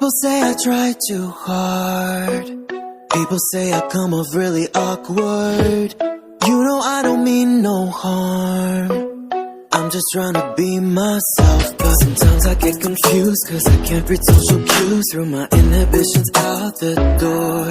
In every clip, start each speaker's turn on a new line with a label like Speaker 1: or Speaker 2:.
Speaker 1: People say I try too hard. People say I come off really awkward. You know I don't mean no harm. I'm just trying to be myself, but sometimes I get confused, cause I can't read social cues. Through my inhibitions out the door.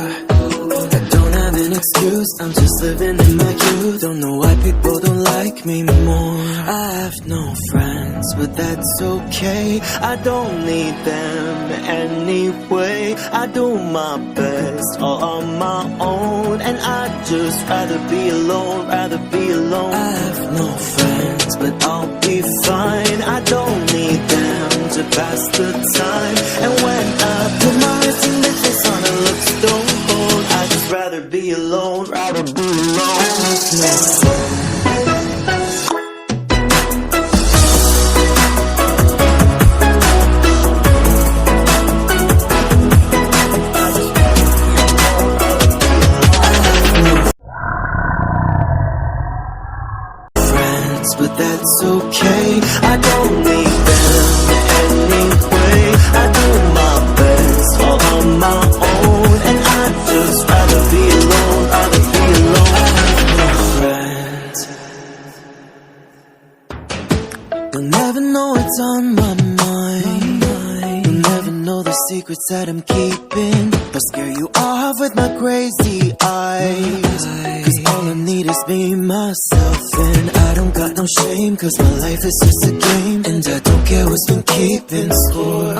Speaker 1: I don't have an excuse, I'm just living in my youth. Don't know why people don't like me more. I have no friends, but that's okay. I don't need them anyway. I do my best all on my own, and I'd just rather be alone, rather be alone. I have no friends, but I'll be fine. I don't need them to pass the time. And when I put my wrist in their face on, I look stone cold. I'd just rather be alone, rather be alone. But that's okay, I don't need them anyway. I do my best all on my own, and I'd just rather be alone, rather be alone. I have no friends. You'll never know what's on my mind. You'll never know the secrets that I'm keeping. I'll scare you off with my crazy eyes, cause all I need is me, myself, and I don't got no shame, cause my life is just a game, and I don't care what's been keeping score.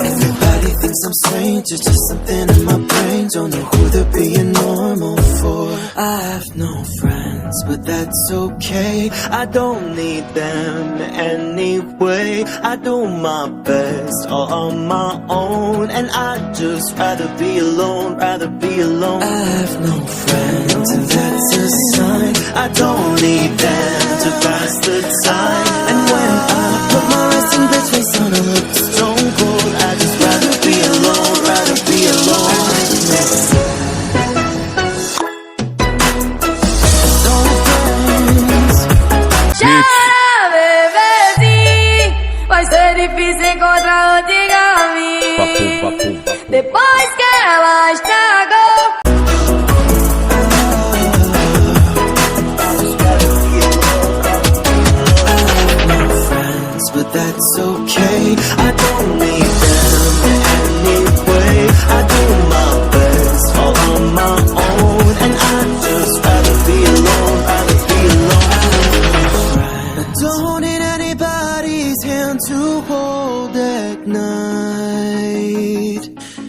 Speaker 1: Everybody thinks I'm strange, it's just something in my brain. Don't know who they're being normal for. I have no friends, but that's okay. I don't need them anyway. I do my best all on my own, and I'd just rather be alone, rather be alone. I have no friends, and that's a sign. I don't need them to pass the time. And when I put my wrist in bitch face on, I look stone cold. I'd just rather be alone, rather be alone.
Speaker 2: Vai ser difícil encontrar outro igual a mim. Depois que ela estragou.
Speaker 1: But that's okay, I don't need them anyway. I do my best all on my own, and I'd just rather be alone, rather be alone. I don't need anybody's hand to hold at night.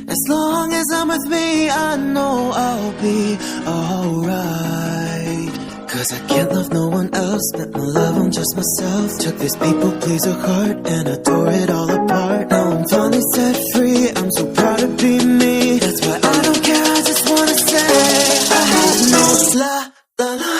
Speaker 1: As long as I'm with me, I know I'll be alright. Cause I can't love no one else, spent my love on just myself. Took this people pleaser heart and I tore it all apart. Now I'm finally set free, I'm so proud to be me. That's why I don't care, I just wanna say I have no la la la.